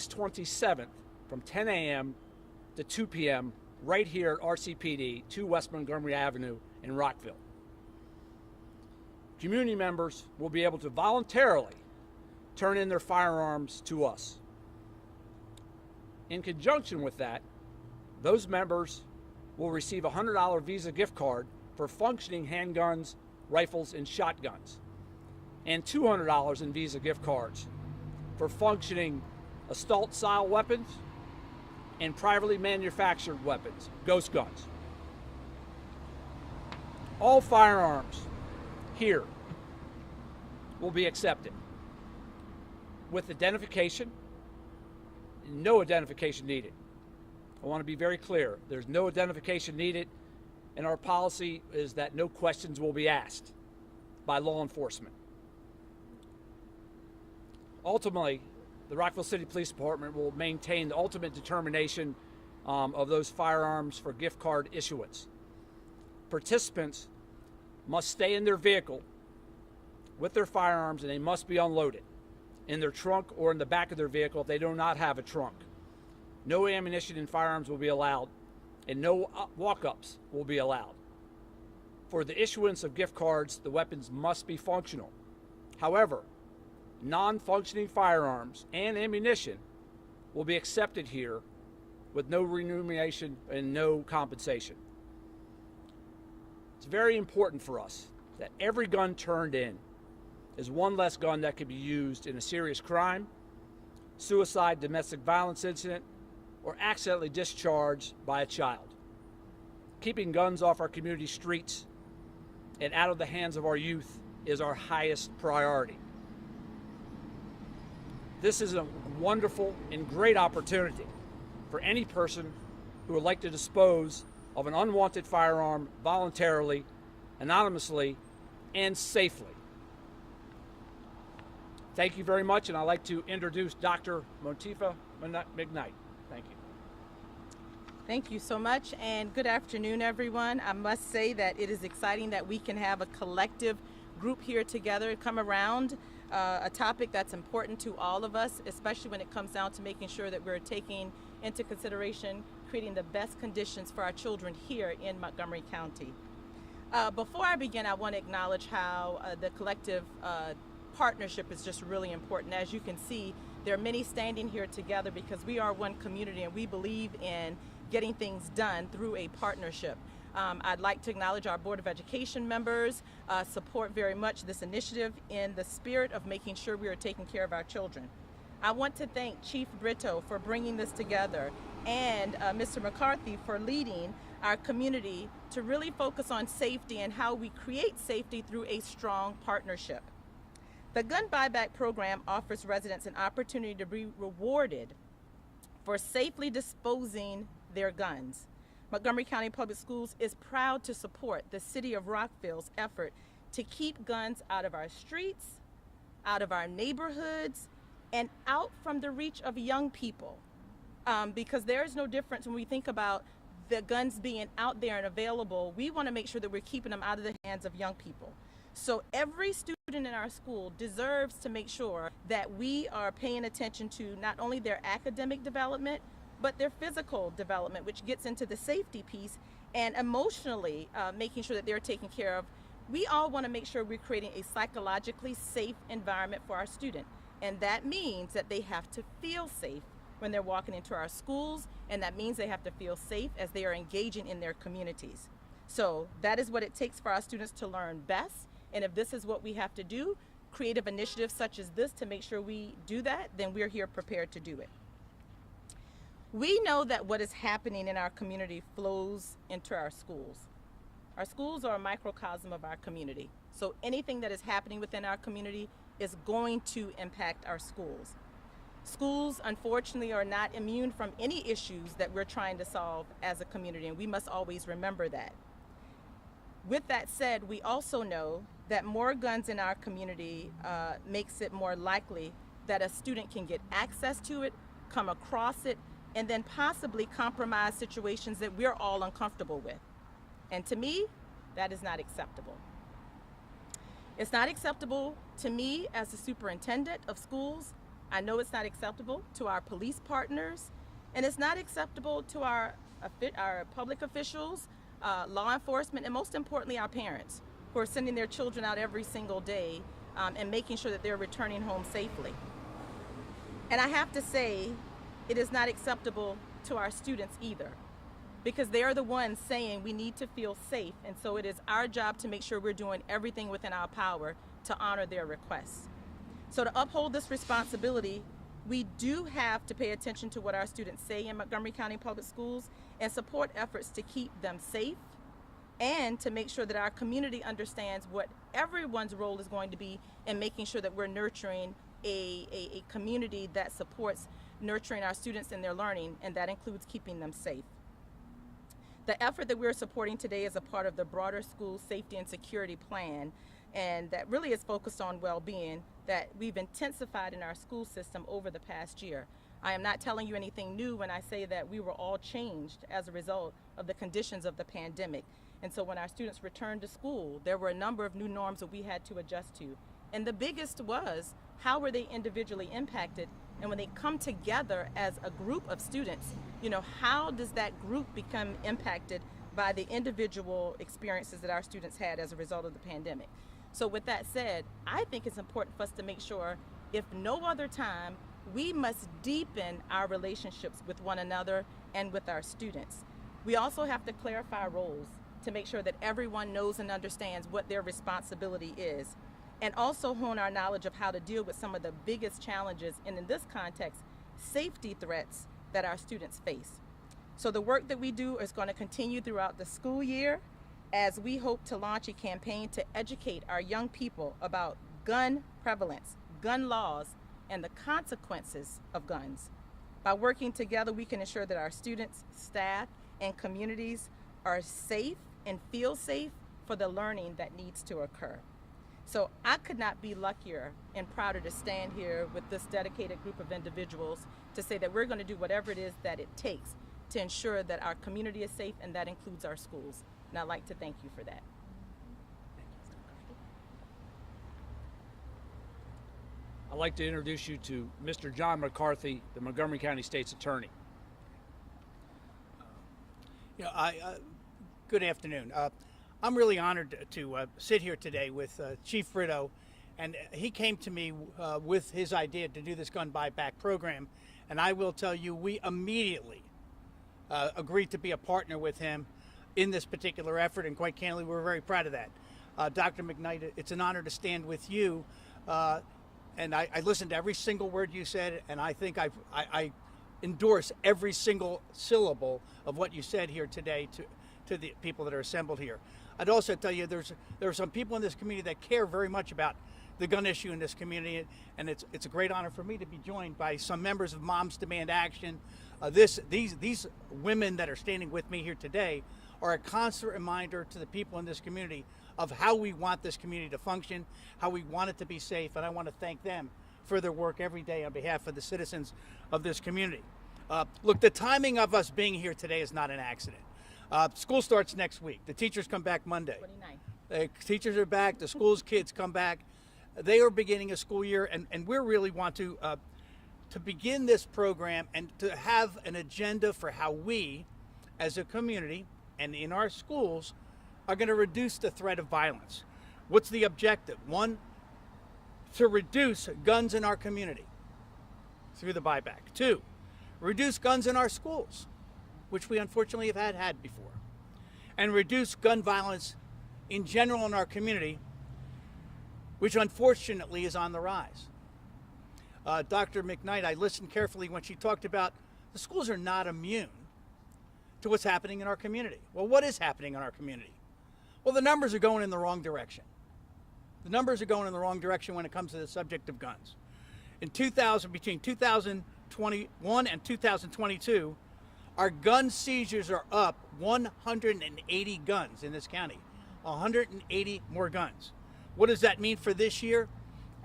27th from 10 a.m. to 2 p.m. right here at RCPD, 2 West Montgomery Avenue in Rockville. Community members will be able to voluntarily turn in their firearms to us. In conjunction with that, those members will receive a $100 Visa gift card for functioning handguns, rifles, and shotguns, and $200 in Visa gift cards for functioning assault-style weapons and privately manufactured weapons, ghost guns. All firearms here will be accepted with identification, no identification needed. I want to be very clear. There's no identification needed, and our policy is that no questions will be asked by law enforcement. Ultimately, the Rockville City Police Department will maintain the ultimate determination of those firearms for gift card issuance. Participants must stay in their vehicle with their firearms, and they must be unloaded in their trunk or in the back of their vehicle if they do not have a trunk. No ammunition and firearms will be allowed, and no walk-ups will be allowed. For the issuance of gift cards, the weapons must be functional. However, non-functioning firearms and ammunition will be accepted here with no remuneration and no compensation. It's very important for us that every gun turned in is one less gun that could be used in a serious crime, suicide, domestic violence incident, or accidentally discharged by a child. Keeping guns off our community streets and out of the hands of our youth is our highest priority. This is a wonderful and great opportunity for any person who would like to dispose of an unwanted firearm voluntarily, anonymously, and safely. Thank you very much, and I'd like to introduce Dr. Montifa McKnight. Thank you. Thank you so much, and good afternoon, everyone. I must say that it is exciting that we can have a collective group here together, come around a topic that's important to all of us, especially when it comes down to making sure that we're taking into consideration creating the best conditions for our children here in Montgomery County. Before I begin, I want to acknowledge how the collective partnership is just really important. As you can see, there are many standing here together because we are one community and we believe in getting things done through a partnership. I'd like to acknowledge our Board of Education members, support very much this initiative in the spirit of making sure we are taking care of our children. I want to thank Chief Brito for bringing this together and Mr. McCarthy for leading our community to really focus on safety and how we create safety through a strong partnership. The Gun Buyback Program offers residents an opportunity to be rewarded for safely disposing their guns. Montgomery County Public Schools is proud to support the City of Rockville's effort to keep guns out of our streets, out of our neighborhoods, and out from the reach of young people. Because there is no difference when we think about the guns being out there and available. We want to make sure that we're keeping them out of the hands of young people. So every student in our school deserves to make sure that we are paying attention to not only their academic development, but their physical development, which gets into the safety piece, and emotionally making sure that they're taken care of. We all want to make sure we're creating a psychologically safe environment for our student. And that means that they have to feel safe when they're walking into our schools, and that means they have to feel safe as they are engaging in their communities. So that is what it takes for our students to learn best. And if this is what we have to do, creative initiatives such as this to make sure we do that, then we're here prepared to do it. We know that what is happening in our community flows into our schools. Our schools are a microcosm of our community. So anything that is happening within our community is going to impact our schools. Schools, unfortunately, are not immune from any issues that we're trying to solve as a community, and we must always remember that. With that said, we also know that more guns in our community makes it more likely that a student can get access to it, come across it, and then possibly compromise situations that we're all uncomfortable with. And to me, that is not acceptable. It's not acceptable to me as the superintendent of schools. I know it's not acceptable to our police partners, and it's not acceptable to our public officials, law enforcement, and most importantly, our parents who are sending their children out every single day and making sure that they're returning home safely. And I have to say, it is not acceptable to our students either, because they are the ones saying we need to feel safe, and so it is our job to make sure we're doing everything within our power to honor their requests. So to uphold this responsibility, we do have to pay attention to what our students say in Montgomery County Public Schools and support efforts to keep them safe, and to make sure that our community understands what everyone's role is going to be in making sure that we're nurturing a community that supports nurturing our students in their learning, and that includes keeping them safe. The effort that we're supporting today is a part of the broader school safety and security plan, and that really is focused on well-being that we've intensified in our school system over the past year. I am not telling you anything new when I say that we were all changed as a result of the conditions of the pandemic. And so when our students returned to school, there were a number of new norms that we had to adjust to. And the biggest was, how were they individually impacted? And when they come together as a group of students, how does that group become impacted by the individual experiences that our students had as a result of the pandemic? So with that said, I think it's important for us to make sure, if no other time, we must deepen our relationships with one another and with our students. We also have to clarify roles to make sure that everyone knows and understands what their responsibility is, and also hone our knowledge of how to deal with some of the biggest challenges, and in this context, safety threats that our students face. So the work that we do is going to continue throughout the school year, as we hope to launch a campaign to educate our young people about gun prevalence, gun laws, and the consequences of guns. By working together, we can ensure that our students, staff, and communities are safe and feel safe for the learning that needs to occur. So I could not be luckier and prouder to stand here with this dedicated group of individuals to say that we're going to do whatever it is that it takes to ensure that our community is safe, and that includes our schools. And I'd like to thank you for that. I'd like to introduce you to Mr. John McCarthy, the Montgomery County State's Attorney. Good afternoon. I'm really honored to sit here today with Chief Brito, and he came to me with his idea to do this gun buyback program, and I will tell you, we immediately agreed to be a partner with him in this particular effort, and quite candidly, we're very proud of that. Dr. McKnight, it's an honor to stand with you, and I listened to every single word you said, and I think I endorse every single syllable of what you said here today to the people that are assembled here. I'd also tell you there are some people in this community that care very much about the gun issue in this community, and it's a great honor for me to be joined by some members of Moms Demand Action. These women that are standing with me here today are a constant reminder to the people in this community of how we want this community to function, how we want it to be safe, and I want to thank them for their work every day on behalf of the citizens of this community. Look, the timing of us being here today is not an accident. School starts next week. The teachers come back Monday. 29. The teachers are back. The school's kids come back. They are beginning a school year, and we really want to begin this program and to have an agenda for how we, as a community and in our schools, are going to reduce the threat of violence. What's the objective? One, to reduce guns in our community through the buyback. Two, reduce guns in our schools, which we unfortunately have had before, and reduce gun violence in general in our community, which unfortunately is on the rise. Dr. McKnight, I listened carefully when she talked about the schools are not immune to what's happening in our community. Well, what is happening in our community? Well, the numbers are going in the wrong direction. The numbers are going in the wrong direction when it comes to the subject of guns. Between 2021 and 2022, our gun seizures are up 180 guns in this county, 180 more guns. What does that mean for this year?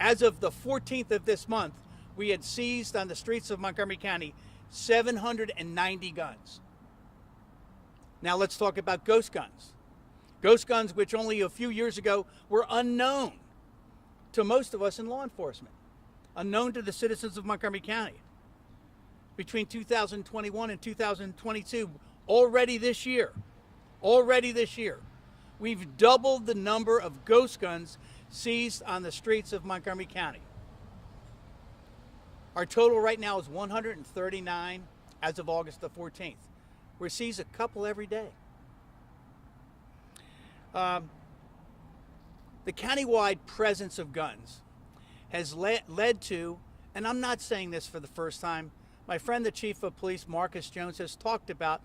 As of the 14th of this month, we had seized on the streets of Montgomery County 790 guns. Now let's talk about ghost guns. Ghost guns, which only a few years ago were unknown to most of us in law enforcement. unknown to the citizens of Montgomery County. Between 2021 and 2022, already this year, we've doubled the number of ghost guns seized on the streets of Montgomery County. Our total right now is 139 as of August the 14th. We seize a couple every day. The countywide presence of guns has led to, and I'm not saying this for the first time, my friend the Chief of Police, Marcus Jones, has talked about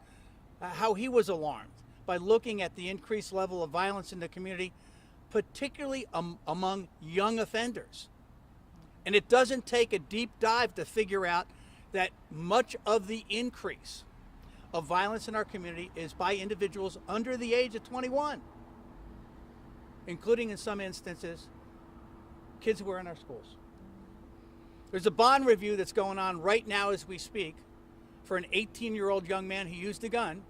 how he was alarmed by looking at the increased level of violence in the community, particularly among young offenders. And it doesn't take a deep dive to figure out that much of the increase of violence in our community is by individuals under the age of 21, including in some instances, kids who are in our schools. There's a bond review that's going on right now as we speak for an 18-year-old young man who used a gun.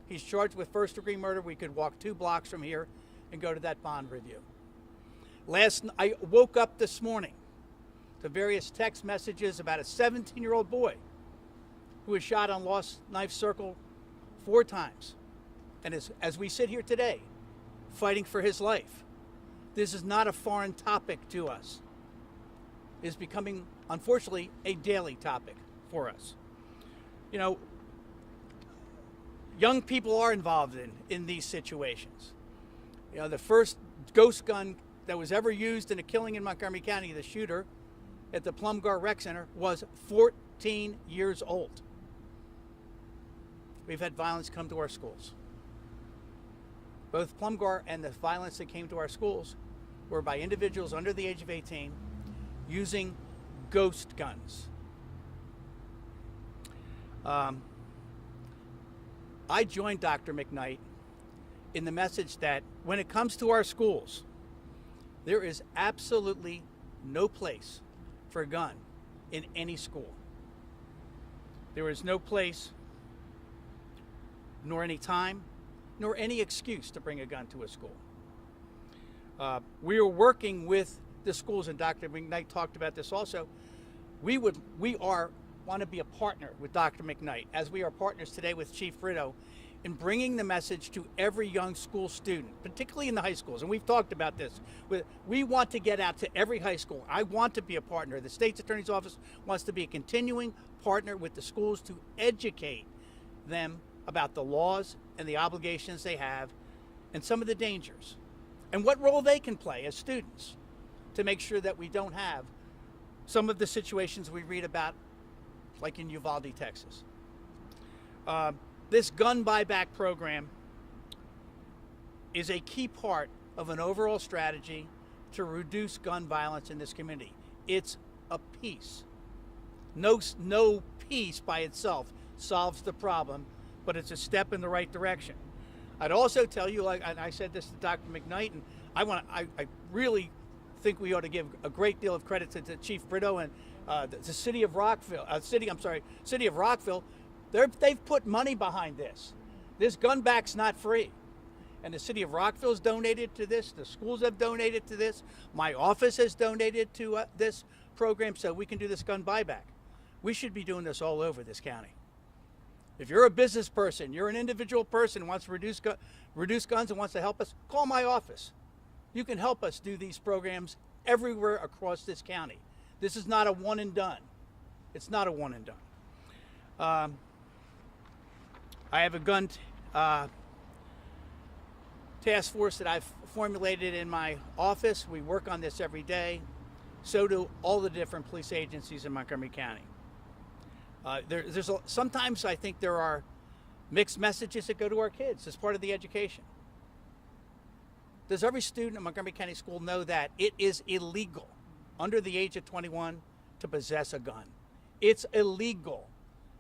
He's charged with first-degree murder. We could walk 2 blocks from here and go to that bond review. I woke up this morning to various text messages about a 17-year-old boy who was shot on Lost Knife Circle 4 times. And as we sit here today, fighting for his life. This is not a foreign topic to us. It is becoming, unfortunately, a daily topic for us. You know, young people are involved in these situations. You know, the first ghost gun that was ever used in a killing in Montgomery County, the shooter at the Plumgar Rec Center, was 14 years old. We've had violence come to our schools. Both Plumgar and the violence that came to our schools were by individuals under the age of 18 using ghost guns. I joined Dr. McKnight in the message that when it comes to our schools, there is absolutely no place for a gun in any school. There is no place, nor any time, nor any excuse to bring a gun to a school. We are working with the schools, and Dr. McKnight talked about this also. We want to be a partner with Dr. McKnight, as we are partners today with Chief Brito, in bringing the message to every young school student, particularly in the high schools. And we've talked about this. We want to get out to every high school. I want to be a partner. The State's Attorney's Office wants to be a continuing partner with the schools to educate them about the laws and the obligations they have and some of the dangers and what role they can play as students to make sure that we don't have some of the situations we read about, like in Uvalde, Texas. This gun buyback program is a key part of an overall strategy to reduce gun violence in this community. It's a piece. No piece by itself solves the problem, but it's a step in the right direction. I'd also tell you, like, and I said this to Dr. McKnight, and I really think we ought to give a great deal of credit to Chief Brito and the city of Rockville. City of Rockville. They've put money behind this. This gun back's not free, and the city of Rockville's donated to this. The schools have donated to this. My office has donated to this program, so we can do this gun buyback. We should be doing this all over this county. If you're a business person, you're an individual person who wants to reduce guns and wants to help us, call my office. You can help us do these programs everywhere across this county. This is not a one and done. It's not a one and done. I have a gun task force that I've formulated in my office. We work on this every day. So do all the different police agencies in Montgomery County. Sometimes I think there are mixed messages that go to our kids as part of the education. Does every student in Montgomery County School know that it is illegal under the age of 21 to possess a gun? It's illegal.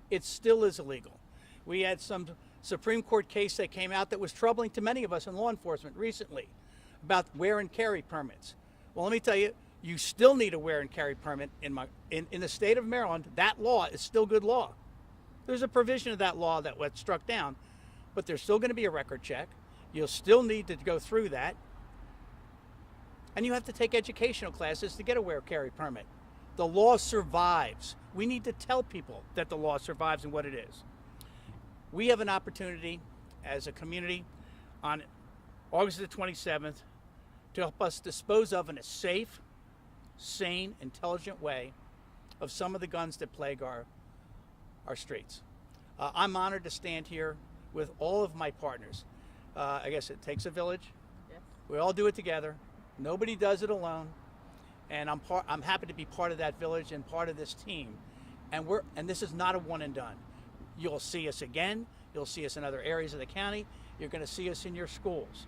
It still is illegal. We had some Supreme Court case that came out that was troubling to many of us in law enforcement recently about wear and carry permits. Well, let me tell you, you still need a wear and carry permit in the state of Maryland. That law is still good law. There's a provision of that law that was struck down, but there's still going to be a record check. You'll still need to go through that. And you have to take educational classes to get a wear and carry permit. The law survives. We need to tell people that the law survives and what it is. We have an opportunity as a community on August the 27th to help us dispose of in a safe, sane, intelligent way of some of the guns that plague our streets. I'm honored to stand here with all of my partners. I guess it takes a village. Yes. We all do it together. Nobody does it alone. And I'm happy to be part of that village and part of this team. And this is not a one and done. You'll see us again. You'll see us in other areas of the county. You're going to see us in your schools.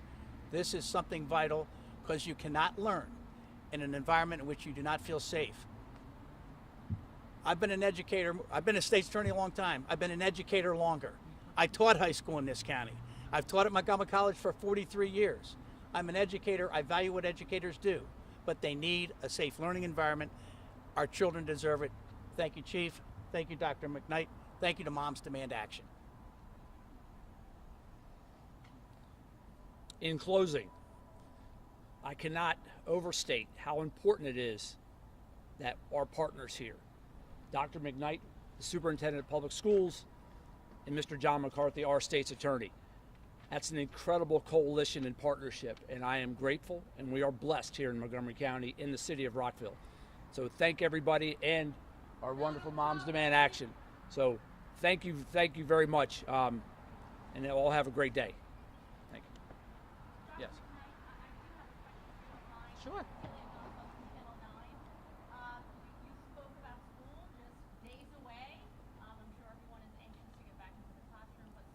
This is something vital because you cannot learn in an environment in which you do not feel safe. I've been an educator. I've been a state's attorney a long time. I've been an educator longer. I taught high school in this county. I've taught at Montgomery College for 43 years. I'm an educator. I value what educators do, but they need a safe learning environment. Our children deserve it. Thank you, Chief. Thank you, Dr. McKnight. Thank you to Moms Demand Action. In closing, I cannot overstate how important it is that our partners here, Dr. McKnight, the Superintendent of Public Schools, and Mr. John McCarthy, our state's attorney. That's an incredible coalition and partnership, and I am grateful, and we are blessed here in Montgomery County in the city of Rockville. So thank everybody and our wonderful Moms Demand Action. So thank you very much, and all have a great day. Thank you. Yes. Sure.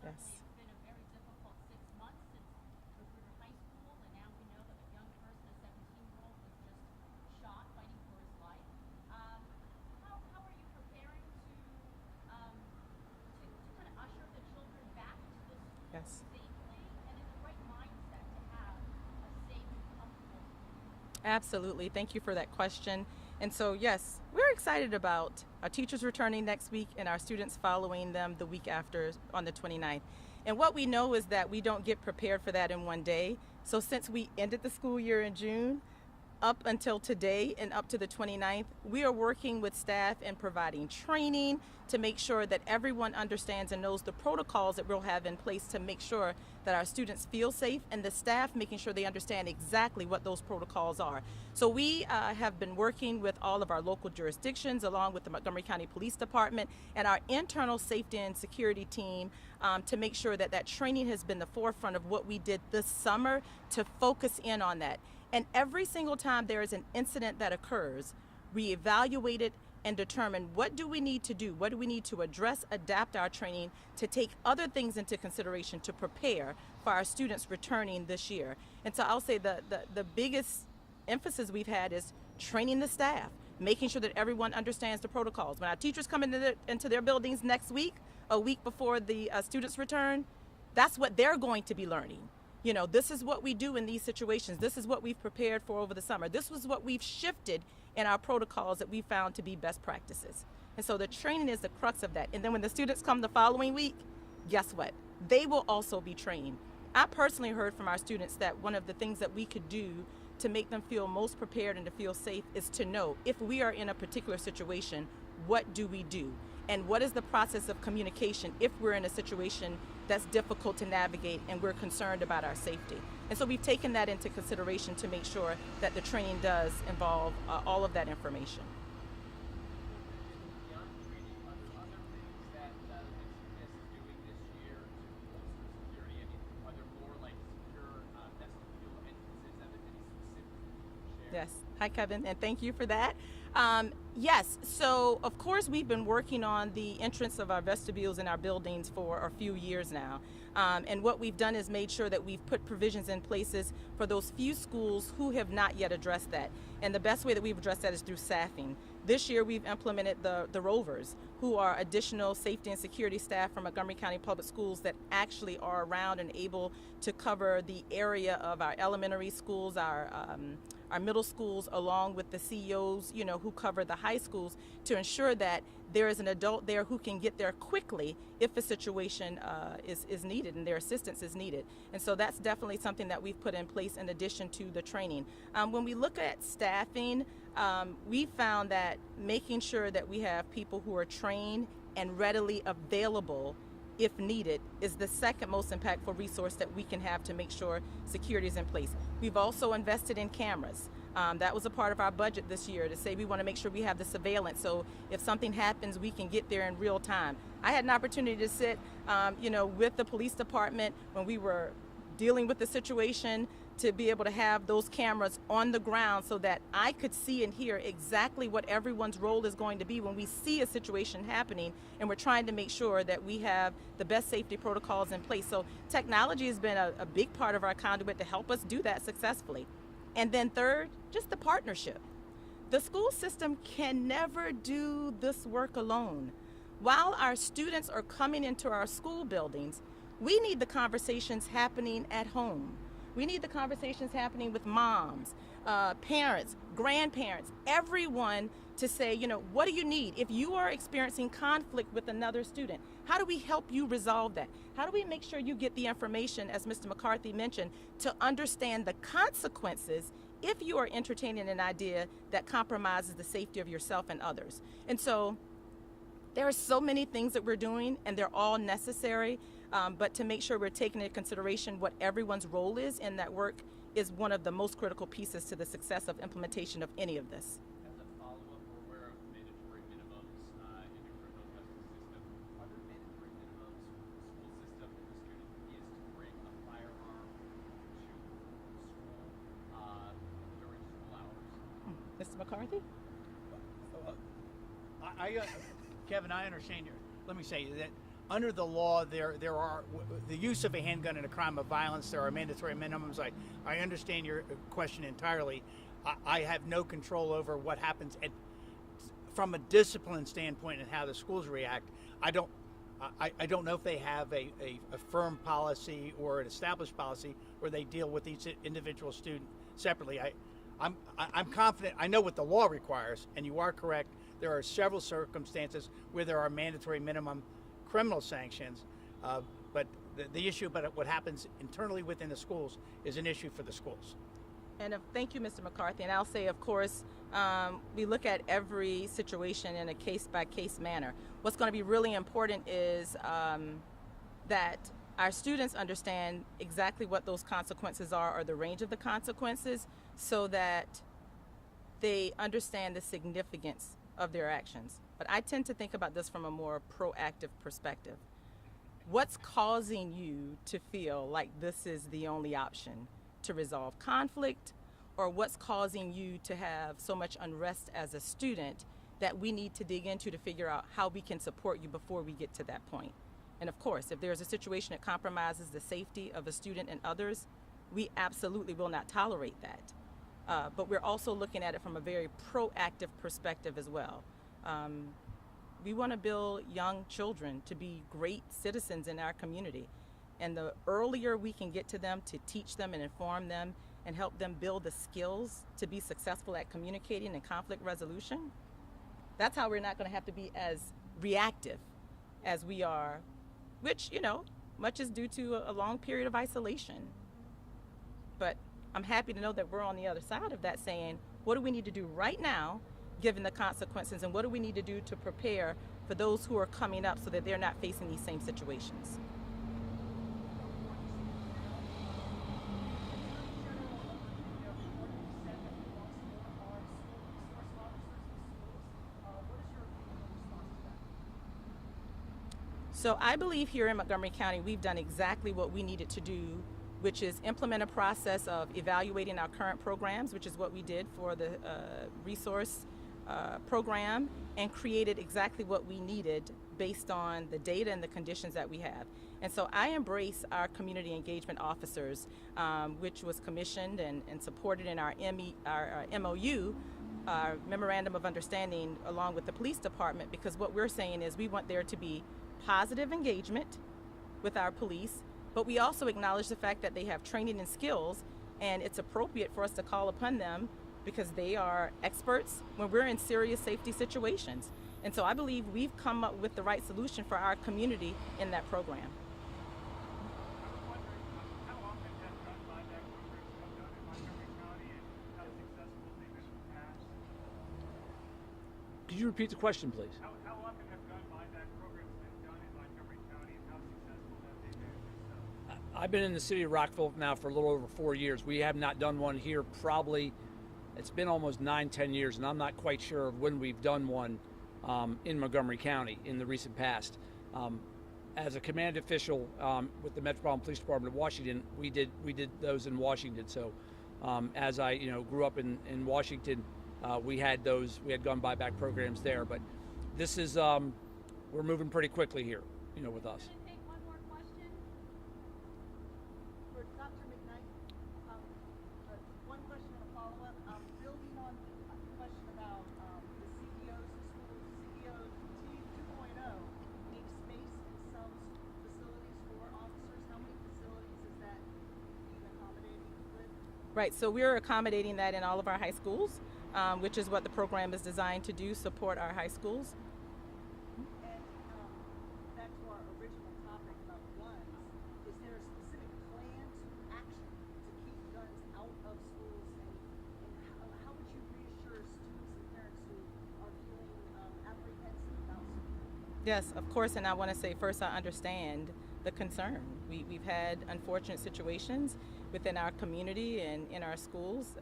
Yes. It's been a very difficult 6 months since Magruder High School, and now we know that a young person, a 17-year-old, was just shot fighting for his life. How are you preparing to kind of usher the children back to the school Yes. safely and in the right mindset to have a safe, comfortable school? Absolutely. Thank you for that question. And so, yes, we're excited about our teachers returning next week and our students following them the week after on the 29th. And what we know is that we don't get prepared for that in one day. So since we ended the school year in June, up until today and up to the 29th, we are working with staff and providing training to make sure that everyone understands and knows the protocols that we'll have in place to make sure that our students feel safe, and the staff making sure they understand exactly what those protocols are. So we have been working with all of our local jurisdictions along with the Montgomery County Police Department and our internal safety and security team to make sure that that training has been the forefront of what we did this summer to focus in on that. And every single time there is an incident that occurs, we evaluate it and determine what do we need to do, what do we need to address, adapt our training to take other things into consideration to prepare for our students returning this year. And so I'll say the biggest emphasis we've had is training the staff, making sure that everyone understands the protocols. When our teachers come into their buildings next week, a week before the students return, that's what they're going to be learning. You know, this is what we do in these situations. This is what we've prepared for over the summer. This was what we've shifted in our protocols that we found to be best practices. And so the training is the crux of that. And then when the students come the following week, guess what? They will also be trained. I personally heard from our students that one of the things that we could do to make them feel most prepared and to feel safe is to know if we are in a particular situation, what do we do? And what is the process of communication if we're in a situation that's difficult to navigate and we're concerned about our safety? And so we've taken that into consideration to make sure that the training does involve all of that information. Beyond training, are there other things that HCPS is doing this year to bolster security? I mean, are there more like secure vestibule entrances that any specific you can share? Yes. Hi, Kevin, and thank you for that. Yes, so of course we've been working on the entrance of our vestibules in our buildings for a few years now. And what we've done is made sure that we've put provisions in places for those few schools who have not yet addressed that. And the best way that we've addressed that is through staffing. This year we've implemented the Rovers, who are additional safety and security staff from Montgomery County Public Schools that actually are around and able to cover the area of our elementary schools, our middle schools, along with the CEOs, you know, who cover the high schools, to ensure that there is an adult there who can get there quickly if a situation is needed and their assistance is needed. And so that's definitely something that we've put in place in addition to the training. When we look at staffing, we found that making sure that we have people who are trained and readily available if needed is the second most impactful resource that we can have to make sure security is in place. We've also invested in cameras. That was a part of our budget this year to say we want to make sure we have the surveillance, so if something happens, we can get there in real time. I had an opportunity to sit, with the police department when we were dealing with the situation, to be able to have those cameras on the ground so that I could see and hear exactly what everyone's role is going to be when we see a situation happening, and we're trying to make sure that we have the best safety protocols in place. So technology has been a big part of our conduit to help us do that successfully. And then third, just the partnership. The school system can never do this work alone. While our students are coming into our school buildings, we need the conversations happening at home. We need the conversations happening with moms, parents, grandparents, everyone, to say, what do you need? If you are experiencing conflict with another student, how do we help you resolve that? How do we make sure you get the information, as Mr. McCarthy mentioned, to understand the consequences if you are entertaining an idea that compromises the safety of yourself and others? And so there are so many things that we're doing, and they're all necessary. But to make sure we're taking into consideration what everyone's role is in that work is one of the most critical pieces to the success of implementation of any of this. As a follow-up, we're aware of mandatory minimums in the criminal justice system. Are there mandatory minimums for the school system if a student is to bring a firearm to school during school hours? Mr. McCarthy? Kevin, I understand let me say that under the law, there are the use of a handgun in a crime of violence. There are mandatory minimums. I understand your question entirely. I have no control over what happens from a discipline standpoint and how the schools react. I don't know if they have a firm policy or an established policy where they deal with each individual student separately. I'm confident. I know what the law requires, and you are correct. There are several circumstances where there are mandatory minimum criminal sanctions, but the issue about what happens internally within the schools is an issue for the schools. And thank you, Mr. McCarthy. And I'll say, of course, we look at every situation in a case-by-case manner. What's going to be really important is that our students understand exactly what those consequences are, or the range of the consequences, so that they understand the significance of their actions. But I tend to think about this from a more proactive perspective. What's causing you to feel like this is the only option to resolve conflict, or what's causing you to have so much unrest as a student that we need to dig into to figure out how we can support you before we get to that point? And of course, if there's a situation that compromises the safety of a student and others, we absolutely will not tolerate that. But we're also looking at it from a very proactive perspective as well. We want to build young children to be great citizens in our community. And the earlier we can get to them to teach them and inform them and help them build the skills to be successful at communicating and conflict resolution, that's how we're not going to have to be as reactive as we are, which, much is due to a long period of isolation. But I'm happy to know that we're on the other side of that, saying, what do we need to do right now given the consequences, and what do we need to do to prepare for those who are coming up so that they're not facing these same situations? So I believe here in Montgomery County, we've done exactly what we needed to do, which is implement a process of evaluating our current programs, which is what we did for the resource program, and created exactly what we needed based on the data and the conditions that we have. And so I embrace our community engagement officers, which was commissioned and supported in our MOU, our Memorandum of Understanding, along with the police department, because what we're saying is we want there to be positive engagement with our police, but we also acknowledge the fact that they have training and skills, and it's appropriate for us to call upon them because they are experts when we're in serious safety situations. And so I believe we've come up with the right solution for our community in that program. I was wondering, how often have gun buyback programs come down in Montgomery County, and how successful have they been in the past? you repeat the question, please? How often have gun buyback programs been done in Montgomery County, and how successful have they been? I've been in the city of Rockville now for a little over 4 years. We have not done one here probably, it's been almost 9-10 years, and I'm not quite sure of when we've done one in Montgomery County in the recent past. As a command official with the Metropolitan Police Department of Washington, we did those in Washington. So as I grew up in Washington, we had gun buyback programs there. But this is we're moving pretty quickly here, with us. Gonna take one more question. For Dr. McKnight, one question and a follow-up. Building on the question about the CEOs, CEOs 2.0 need space in some facilities for officers. How many facilities is that being accommodating with? Right, so we're accommodating that in all of our high schools, which is what the program is designed to do, support our high schools. And back to our original topic about guns, is there a specific plan to action to keep guns out of schools? And how would you reassure students and parents who are feeling apprehensive about schools? Yes, of course, and I want to say first I understand the concern. We've had unfortunate situations within our community and in our schools.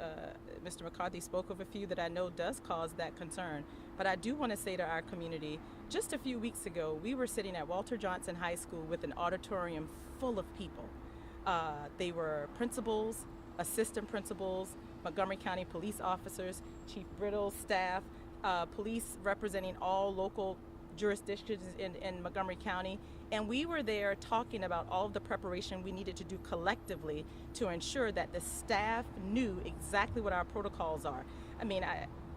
Mr. McCarthy spoke of a few that I know does cause that concern. But I do want to say to our community, just a few weeks ago, we were sitting at Walter Johnson High School with an auditorium full of people. They were principals, assistant principals, Montgomery County police officers, Chief Brittle's staff, police representing all local jurisdictions in Montgomery County, and we were there talking about all of the preparation we needed to do collectively to ensure that the staff knew exactly what our protocols are. I mean,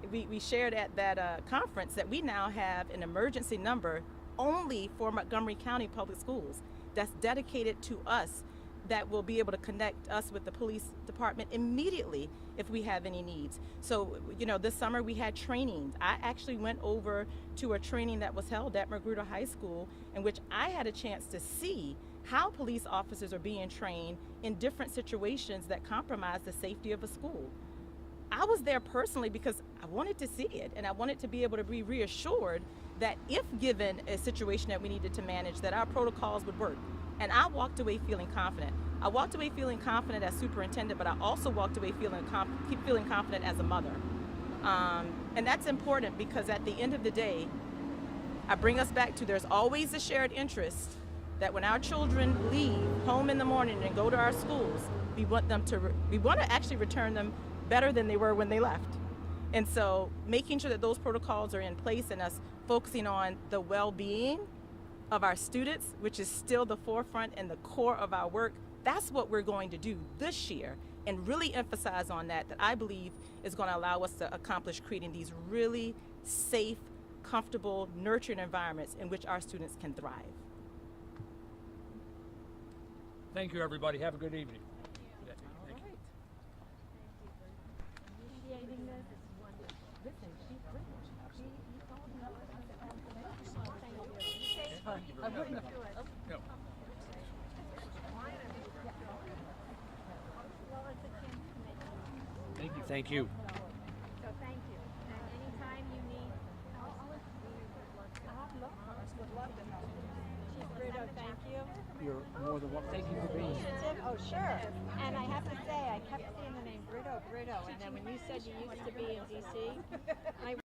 we shared at that conference that we now have an emergency number only for Montgomery County Public Schools that's dedicated to us, that will be able to connect us with the police department immediately if we have any needs. So, this summer we had trainings. I actually went over to a training that was held at Magruder High School, in which I had a chance to see how police officers are being trained in different situations that compromise the safety of a school. I was there personally because I wanted to see it, and I wanted to be able to be reassured that if given a situation that we needed to manage, that our protocols would work. And I walked away feeling confident. I walked away feeling confident as superintendent, but I also walked away feeling confident as a mother. And that's important because at the end of the day, I bring us back to there's always a shared interest that when our children leave home in the morning and go to our schools, we want to actually return them better than they were when they left. And so making sure that those protocols are in place and us focusing on the well-being of our students, which is still the forefront and the core of our work, that's what we're going to do this year and really emphasize on that I believe is going to allow us to accomplish creating these really safe, comfortable, nurturing environments in which our students can thrive. Thank you, everybody. Have a good evening. Thank you. So thank you. And anytime you need Chief Brito, thank you. You're more than welcome. Thank you for being here. Oh, sure. And I have to say, I kept seeing the name Brito, and then when you said you used to be in DC, I